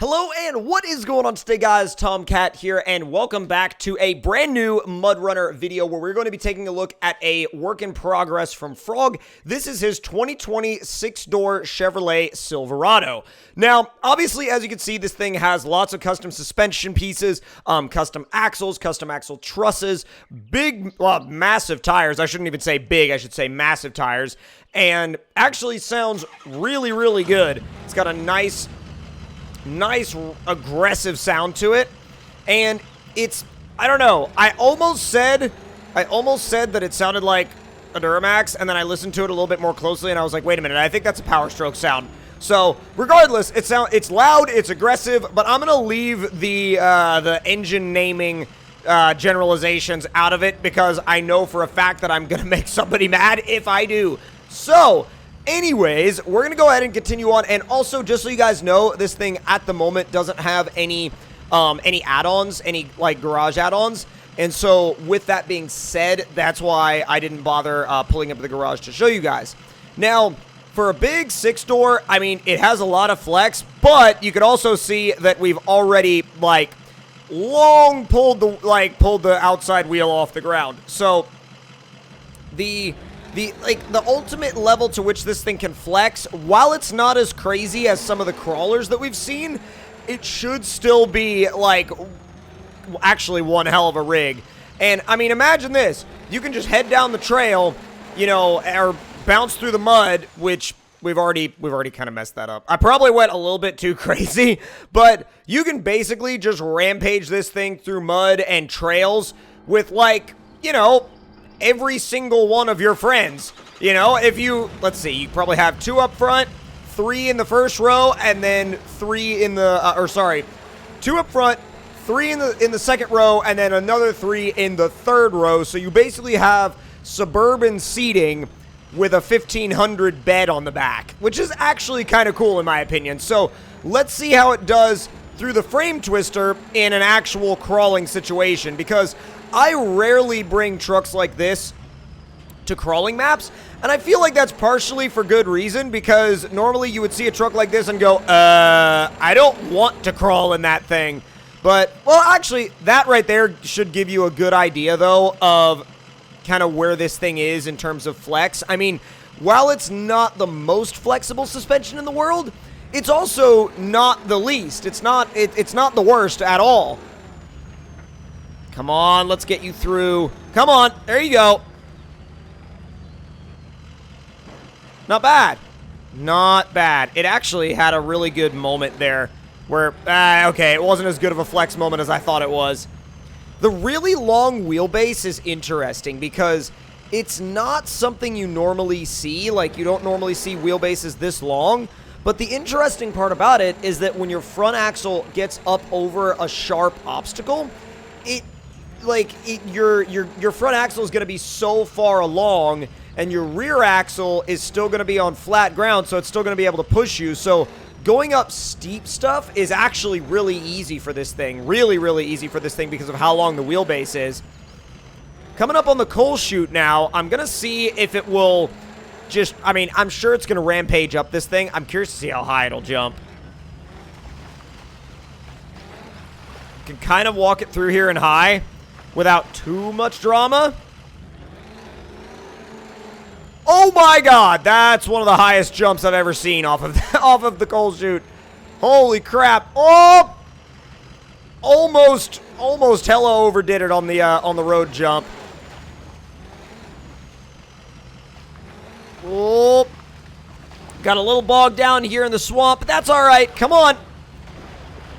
Hello and what is going on today, guys? Tomcat here and welcome back to a brand new MudRunner video where we're going to be taking a look at a work in progress from Frog. This is his 2020 six-door Chevrolet Silverado. Now, obviously, as you can see, this thing has lots of custom suspension pieces, custom axles, custom axle trusses, big, massive tires. I shouldn't even say big, I should say massive tires, and actually sounds really, really good. It's got a nice aggressive sound to it, and it's, I don't know, I almost said that it sounded like a Duramax, and then I listened to it a little bit more closely and I was like, wait a minute, I think that's a Power Stroke sound. So regardless, it's loud, it's aggressive, but I'm gonna leave the engine naming generalizations out of it because I know for a fact that I'm gonna make somebody mad if I do. So anyways, we're going to go ahead and continue on, and also, just so you guys know, this thing at the moment doesn't have any add-ons, any, like, garage add-ons, and so, with that being said, that's why I didn't bother pulling up the garage to show you guys. Now, for a big six-door, I mean, it has a lot of flex, but you could also see that we've already, like, long pulled the outside wheel off the ground, so the ultimate level to which this thing can flex, while it's not as crazy as some of the crawlers that we've seen, it should still be, like, actually one hell of a rig. And, I mean, imagine this. You can just head down the trail, you know, or bounce through the mud, which we've already kind of messed that up. I probably went a little bit too crazy, but you can basically just rampage this thing through mud and trails with, like, you know, every single one of your friends. You know, if you, let's see, you probably have two up front, three in the first row, and then three in the, two up front, three in the second row, and then another three in the third row. So you basically have suburban seating with a 1,500 bed on the back, which is actually kind of cool in my opinion. So let's see how it does through the frame twister in an actual crawling situation, because I rarely bring trucks like this to crawling maps, and I feel like that's partially for good reason, because normally you would see a truck like this and go, I don't want to crawl in that thing. But, well, actually, that right there should give you a good idea, though, of kind of where this thing is in terms of flex. I mean, while it's not the most flexible suspension in the world, it's also not the least. It's not the worst at all. Come on, let's get you through. Come on, there you go. Not bad. Not bad. It actually had a really good moment there where, okay, it wasn't as good of a flex moment as I thought it was. The really long wheelbase is interesting because it's not something you normally see. Like, you don't normally see wheelbases this long. But the interesting part about it is that when your front axle gets up over a sharp obstacle, your front axle is going to be so far along, and your rear axle is still going to be on flat ground, so it's still going to be able to push you. So going up steep stuff is actually really easy for this thing. Really, really easy for this thing because of how long the wheelbase is. Coming up on the coal chute now, I'm going to see if it will just, I mean, I'm sure it's going to rampage up this thing. I'm curious to see how high it'll jump. Can kind of walk it through here in high without too much drama. Oh my god, that's one of the highest jumps I've ever seen off of the coal chute. Holy crap. Oh! Almost hella overdid it on the road jump. Oh. Got a little bogged down here in the swamp, but that's all right. Come on.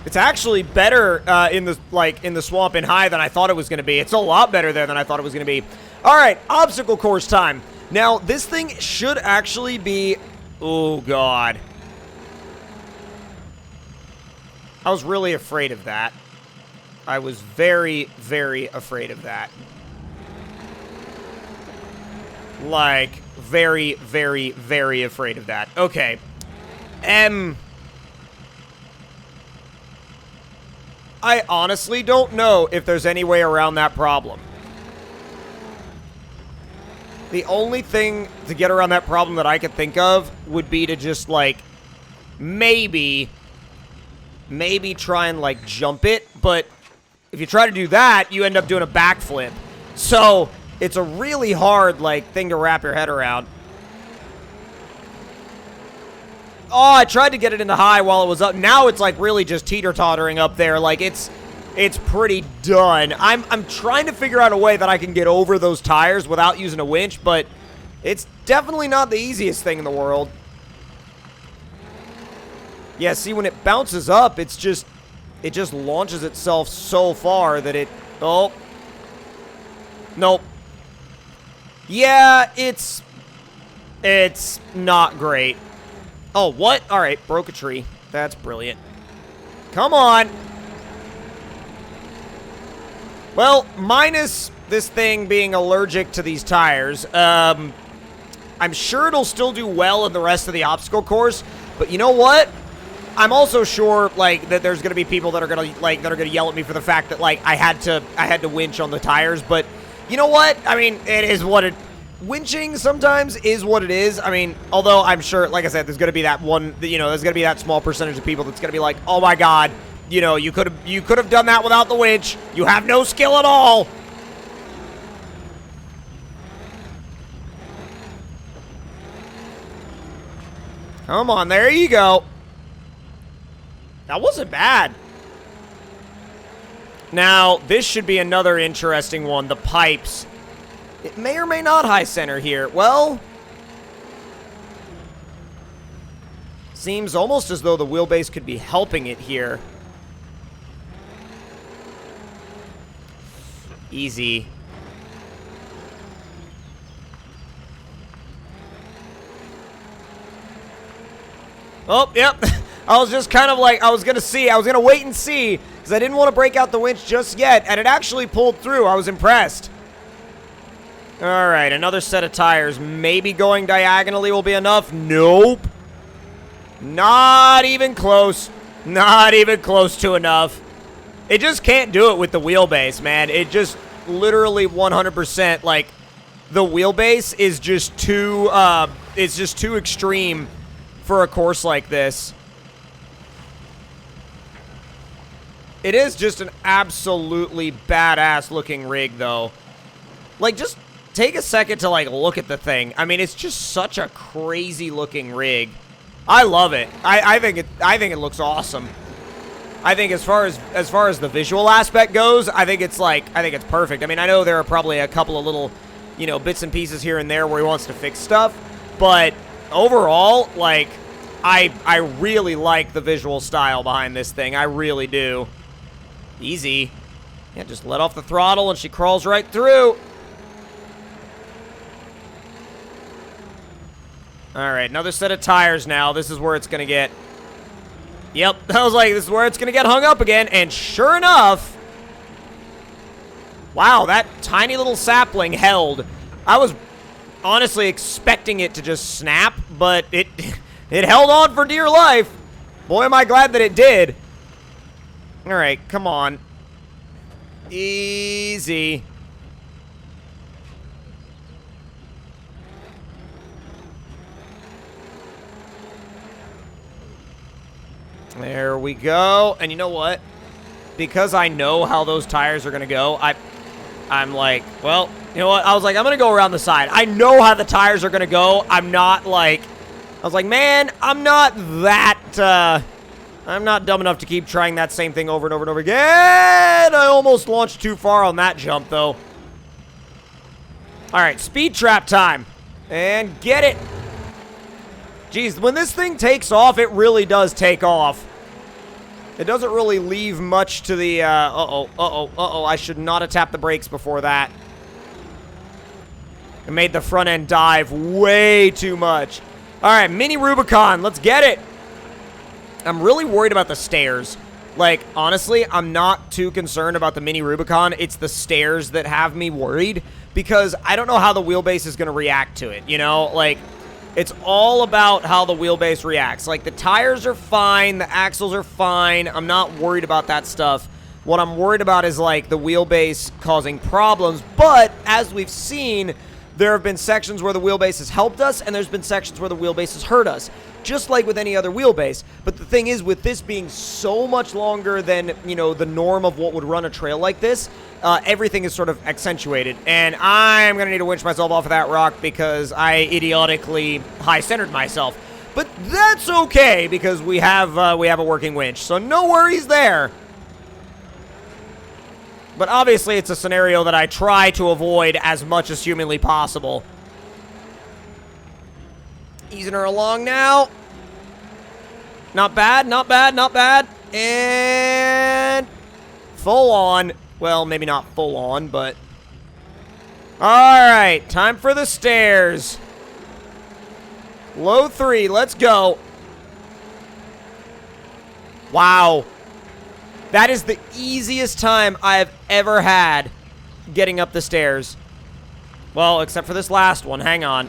It's actually better in the swamp in high than I thought it was going to be. It's a lot better there than I thought it was going to be. All right, obstacle course time. Now, this thing should actually be... Oh, God. I was really afraid of that. I was very, very afraid of that. Like, very, very, very afraid of that. Okay. I honestly don't know if there's any way around that problem. The only thing to get around that problem that I could think of would be to just, like, maybe maybe try and, like, jump it. But if you try to do that, you end up doing a backflip. So it's a really hard, like, thing to wrap your head around. Oh, I tried to get it in the high while it was up. Now it's, like, really just teeter-tottering up there. Like, it's pretty done. I'm trying to figure out a way that I can get over those tires without using a winch, but it's definitely not the easiest thing in the world. Yeah, see, when it bounces up, it just launches itself so far that it... Oh. Nope. Yeah, it's not great. Oh, what? All right, broke a tree. That's brilliant. Come on. Well, minus this thing being allergic to these tires, I'm sure it'll still do well in the rest of the obstacle course, but you know what? I'm also sure, like, that there's gonna be people that are gonna yell at me for the fact that, like, I had to winch on the tires. But you know what? I mean, it is what it. Winching sometimes is what it is. I mean, although I'm sure, like I said, there's gonna be that one. You know, there's gonna be that small percentage of people that's gonna be like, oh my god, you know, you could have done that without the winch. You have no skill at all. Come on, there you go. That wasn't bad. Now, this should be another interesting one. The pipes. It may or may not high center here. Well, seems almost as though the wheelbase could be helping it here. Easy. Oh, yep. I was just kind of like, I was going to wait and see, because I didn't want to break out the winch just yet, and it actually pulled through. I was impressed. All right, another set of tires. Maybe going diagonally will be enough. Nope. Not even close. Not even close to enough. It just can't do it with the wheelbase, man. It just literally 100%, like, the wheelbase is just too, it's just too extreme for a course like this. It is just an absolutely badass looking rig, though. Like, just take a second to, like, look at the thing. I mean, it's just such a crazy looking rig. I love it. I think it looks awesome. I think as far as the visual aspect goes, I think it's perfect. I mean, I know there are probably a couple of little, you know, bits and pieces here and there where he wants to fix stuff, but overall, like, I really like the visual style behind this thing. I really do. Easy. Yeah, just let off the throttle and she crawls right through. All right, another set of tires now. This is where it's going to get... Yep, I was like, this is where it's going to get hung up again. And sure enough... Wow, that tiny little sapling held. I was honestly expecting it to just snap, but it held on for dear life. Boy, am I glad that it did. All right, come on. Easy. There we go. And you know what? Because I know how those tires are going to go, I'm like, well, you know what? I was like, I'm going to go around the side. I know how the tires are going to go. I'm not like... I was like, man, I'm not that... I'm not dumb enough to keep trying that same thing over and over and over again. I almost launched too far on that jump, though. All right, speed trap time. And get it. Jeez, when this thing takes off, it really does take off. It doesn't really leave much to the, I should not have tapped the brakes before that. It made the front end dive way too much. All right, mini Rubicon, let's get it. I'm really worried about the stairs. Like, honestly, I'm not too concerned about the mini Rubicon. It's the stairs that have me worried because I don't know how the wheelbase is going to react to it, you know? Like, it's all about how the wheelbase reacts. Like, the tires are fine, the axles are fine. I'm not worried about that stuff. What I'm worried about is, like, the wheelbase causing problems. But, as we've seen, There have been sections where the wheelbase has helped us, and there's been sections where the wheelbase has hurt us, just like with any other wheelbase. But the thing is, with this being so much longer than, you know, the norm of what would run a trail like this, everything is sort of accentuated. And I'm going to need to winch myself off of that rock because I idiotically high-centered myself. But that's okay, because we have a working winch, so no worries there. But obviously, it's a scenario that I try to avoid as much as humanly possible. Easing her along now. Not bad, not bad, not bad. And full on. Well, maybe not full on, but... Alright, time for the stairs. Low 3, let's go. Wow. That is the easiest time I have ever had getting up the stairs. Well, except for this last one. Hang on.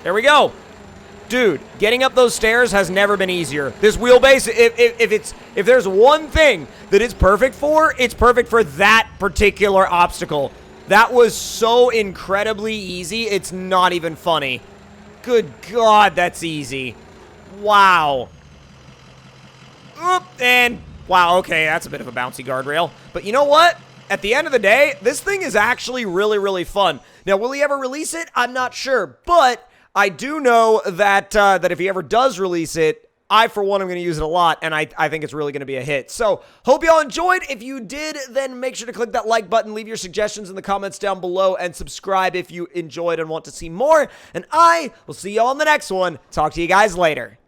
There we go. Dude, getting up those stairs has never been easier. This wheelbase, if there's one thing that it's perfect for that particular obstacle. That was so incredibly easy, it's not even funny. Good God, that's easy. Wow. Oop, and wow, okay, that's a bit of a bouncy guardrail. But you know what? At the end of the day, this thing is actually really, really fun. Now, will he ever release it? I'm not sure, but I do know that that if he ever does release it, I, for one, am going to use it a lot, and I think it's really going to be a hit. So, hope you all enjoyed. If you did, then make sure to click that like button, leave your suggestions in the comments down below, and subscribe if you enjoyed and want to see more. And I will see you all in the next one. Talk to you guys later.